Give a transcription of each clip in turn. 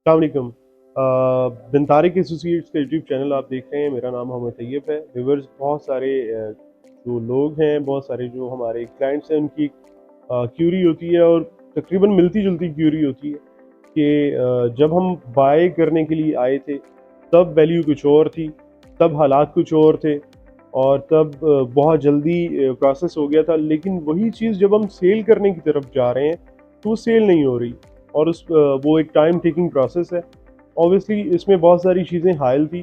अस्सलाम वालेकुम। बिन तारिक एसोसिएट्स का यूट्यूब चैनल आप देख रहे हैं। मेरा नाम मोहम्मद तैयब है। व्यूअर्स, बहुत सारे जो लोग हैं, बहुत सारे जो हमारे क्लाइंट्स हैं, उनकी क्यूरी होती है और तकरीबन मिलती जुलती क्यूरी होती है कि जब हम बाय करने के लिए आए थे तब वैल्यू कुछ और थी, तब हालात कुछ और थे और तब बहुत जल्दी प्रोसेस हो गया था, लेकिन वही चीज़ जब हम सेल करने की तरफ जा रहे हैं तो वो सेल नहीं हो रही और वो एक टाइम टेकिंग प्रोसेस है। ऑब्वियसली इसमें बहुत सारी चीज़ें हायल थी,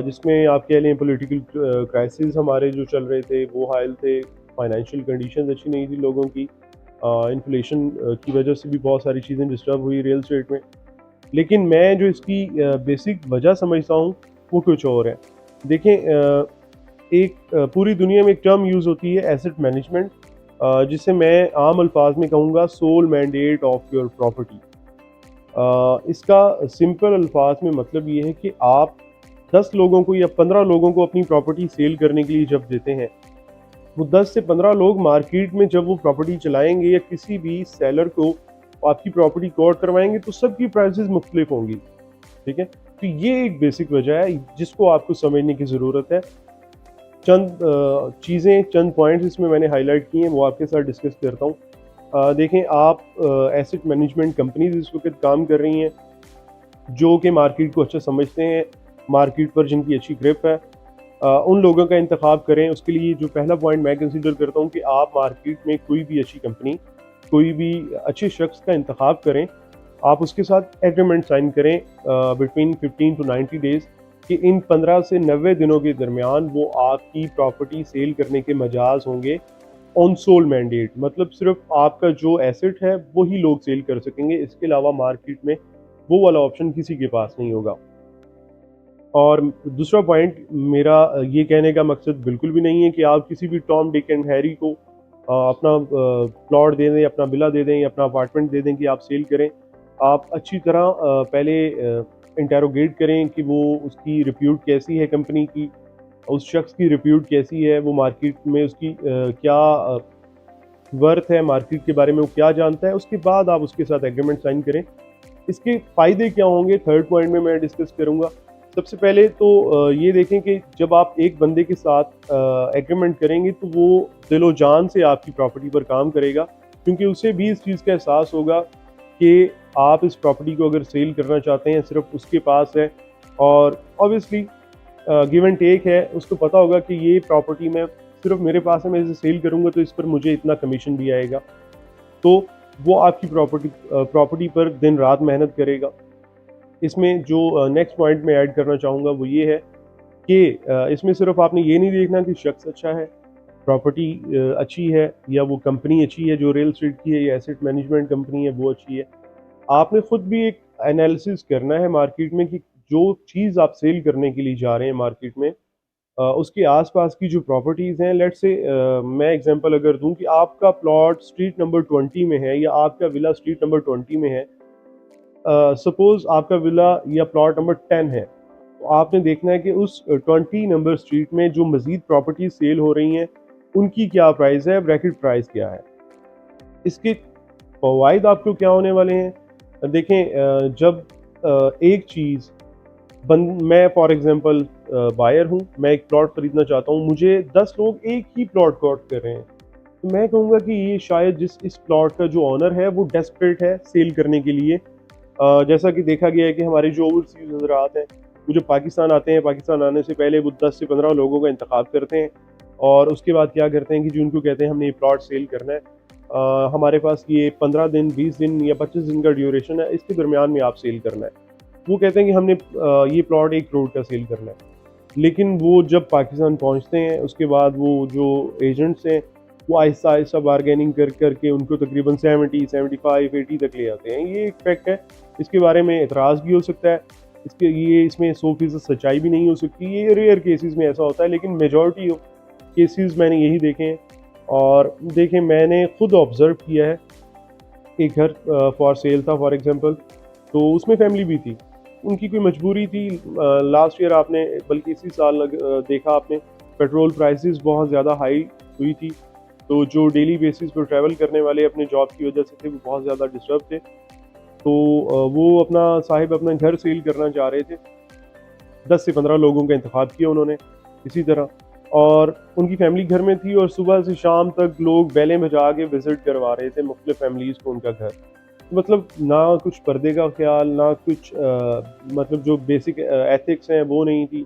जिसमें आप कह लें पॉलिटिकल क्राइसिस हमारे जो चल रहे थे वो हायल थे, फाइनेंशियल कंडीशंस अच्छी नहीं थी लोगों की, इन्फ्लेशन की वजह से भी बहुत सारी चीज़ें डिस्टर्ब हुई रियल स्टेट में। लेकिन मैं जो इसकी बेसिक वजह समझता हूँ वो कुछ और है। देखें, पूरी दुनिया में एक टर्म यूज़ होती है एसेट मैनेजमेंट, जिसे मैं आम अल्फाज में कहूँगा sole mandate of your property. इसका सिंपल अल्फाज में मतलब ये है कि आप 10 लोगों को या 15 लोगों को अपनी प्रॉपर्टी सेल करने के लिए जब देते हैं, वो 10 से 15 लोग मार्केट में जब वो प्रॉपर्टी चलाएंगे या किसी भी सेलर को आपकी प्रॉपर्टी कोट करवाएंगे तो सबकी प्राइसेस मुख्तलिफ होंगी। ठीक है, तो ये एक बेसिक वजह है जिसको आपको समझने की ज़रूरत है। चंद चीज़ें, चंद पॉइंट्स इसमें मैंने हाईलाइट किए हैं, वो आपके साथ डिस्कस करता हूँ। देखें, आप एसेट मैनेजमेंट कंपनीज इस वक्त काम कर रही हैं जो कि मार्केट को अच्छा समझते हैं, मार्केट पर जिनकी अच्छी ग्रिप है, उन लोगों का इंतखाब करें। उसके लिए जो पहला पॉइंट मैं कंसीडर करता हूँ कि आप मार्केट में कोई भी अच्छी कंपनी, कोई भी अच्छे शख्स का इंतखाब करें। आप उसके साथ एग्रीमेंट साइन करें बिटवीन 15 टू 90 डेज़ कि इन 15 से 90 दिनों के दरमियान वो आपकी प्रॉपर्टी सेल करने के मजाज होंगे ऑन सोल मैंडेट, मतलब सिर्फ आपका जो एसेट है वही लोग सेल कर सकेंगे, इसके अलावा मार्केट में वो वाला ऑप्शन किसी के पास नहीं होगा। और दूसरा पॉइंट मेरा ये कहने का मकसद बिल्कुल भी नहीं है कि आप किसी भी टॉम डिक एंड हैरी को अपना प्लॉट दे दें, अपना विला दे दें या अपना अपार्टमेंट दे दें कि आप सेल करें। आप अच्छी तरह पहले इंटेरोगेट करें कि वो उसकी रिप्यूट कैसी है कंपनी की, उस शख्स की रिप्यूट कैसी है, वो मार्केट में उसकी क्या वर्थ है, मार्केट के बारे में वो क्या जानता है। उसके बाद आप उसके साथ एग्रीमेंट साइन करें। इसके फ़ायदे क्या होंगे, थर्ड पॉइंट में मैं डिस्कस करूँगा। सबसे पहले तो ये देखें कि जब आप एक बंदे के साथ एग्रीमेंट करेंगे तो वो दिलो जान से आपकी प्रॉपर्टी पर काम करेगा, क्योंकि उसे भी इस चीज़ का एहसास होगा कि आप इस प्रॉपर्टी को अगर सेल करना चाहते हैं सिर्फ उसके पास है, और ऑब्वियसली गिव एंड टेक है। उसको पता होगा कि ये प्रॉपर्टी मैं सिर्फ मेरे पास है, मैं इसे सेल करूँगा तो इस पर मुझे इतना कमीशन भी आएगा। तो वो आपकी प्रॉपर्टी पर दिन रात मेहनत करेगा। इसमें जो नेक्स्ट पॉइंट मैं ऐड करना चाहूँगा वो ये है कि इसमें सिर्फ आपने ये नहीं देखना कि शख्स अच्छा है, प्रॉपर्टी अच्छी है या वो कंपनी अच्छी है जो रियल एस्टेट की है या एसेट मैनेजमेंट कंपनी है वो अच्छी है। आपने खुद भी एक एनालिसिस करना है मार्केट में कि जो चीज़ आप सेल करने के लिए जा रहे हैं मार्केट में, उसके आसपास की जो प्रॉपर्टीज़ हैं, लेट्स से मैं एग्जांपल अगर दूं कि आपका प्लॉट स्ट्रीट नंबर 20 में है या आपका विला स्ट्रीट नंबर 20 में है, सपोज आपका विला या प्लॉट नंबर 10 है, तो आपने देखना है कि उस 20 नंबर स्ट्रीट में जो मज़ीद प्रॉपर्टीज सेल हो रही हैं उनकी क्या प्राइस है, ब्रैकेट प्राइस क्या है, इसके फ़वाइद आपको क्या होने वाले हैं। देखें, जब एक चीज़ मैं फॉर एग्जांपल बायर हूँ, मैं एक प्लॉट खरीदना चाहता हूँ, मुझे 10 लोग एक ही प्लॉट कोट कर रहे हैं, तो मैं कहूँगा कि ये शायद जिस इस प्लॉट का जो ऑनर है वो डेस्परेट है सेल करने के लिए। जैसा कि देखा गया है कि हमारे जो ओवरसीज़ हज़रात हैं, वो जब पाकिस्तान आते हैं, पाकिस्तान आने से पहले वो 10 से 15 लोगों का इंतखाब करते हैं और उसके बाद क्या करते हैं कि जो उनको कहते हैं हमने ये प्लॉट सेल करना है, हमारे पास ये 15 दिन, 20 दिन या 25 दिन का ड्यूरेशन है, इसके दरमियान में आप सेल करना है। वो कहते हैं कि हमने ये प्लॉट 1 करोड़ का सेल करना है। लेकिन वो जब पाकिस्तान पहुँचते हैं उसके बाद वो जो एजेंट्स हैं वो आहिस्ता-आहिस्ता बार्गेनिंग करके उनको तकरीबन 70, 75, 80 तक ले आते हैं। ये एक फैक्ट है, इसके बारे में एतराज़ भी हो सकता है, इसमें 100% सच्चाई भी नहीं हो सकती। ये रेयर केसेज़ में ऐसा होता है, लेकिन मेजॉरिटी ऑफ केसेज़ मैंने यही देखे हैं। और देखें, मैंने खुद ऑब्ज़र्व किया है, एक घर फॉर सेल था फॉर एग्ज़ाम्पल, तो उसमें फैमिली भी थी। उनकी कोई मजबूरी थी, लास्ट ईयर आपने बल्कि इसी साल देखा आपने, पेट्रोल प्राइसेस बहुत ज़्यादा हाई हुई थी, तो जो डेली बेसिस पर ट्रैवल करने वाले अपने जॉब की वजह से थे वो बहुत ज़्यादा डिस्टर्ब थे। तो वो साहिब अपना घर सेल करना चाह रहे थे। 10 से 15 लोगों का इंतखाब किया उन्होंने इसी तरह, और उनकी फैमिली घर में थी और सुबह से शाम तक लोग बैलें बजा के विज़िट करवा रहे थे मुख्तलिफ़ फैमिलीज़ को उनका घर। मतलब ना कुछ पर्दे का ख़्याल, ना कुछ मतलब जो बेसिक एथिक्स हैं वो नहीं थी।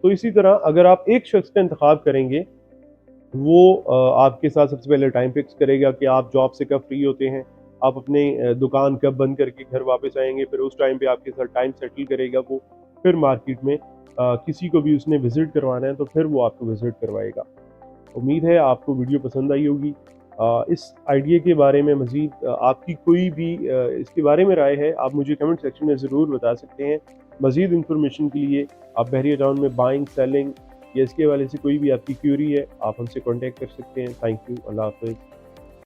तो इसी तरह अगर आप एक शख्स का इंतखाब करेंगे, वो आपके साथ सबसे पहले टाइम फिक्स करेगा कि आप जॉब से कब फ्री होते हैं, आप अपने दुकान कब बंद करके घर वापस आएँगे, फिर उस टाइम पे आपके साथ टाइम सेटल करेगा वो। फिर मार्केट में किसी को भी उसने विज़िट करवाना है तो फिर वो आपको विज़िट करवाएगा। उम्मीद है आपको वीडियो पसंद आई होगी। इस आइडिया के बारे में मज़ीद आपकी कोई भी इसके बारे में राय है, आप मुझे कमेंट सेक्शन में ज़रूर बता सकते हैं। मज़ीद इन्फॉर्मेशन के लिए आप बहरिया टाउन में बाइंग, सेलिंग या इसके हवाले से कोई भी आपकी क्यूरी है, आप हमसे कॉन्टैक्ट कर सकते हैं। Thank you. अल्लाह हाफ़िज़।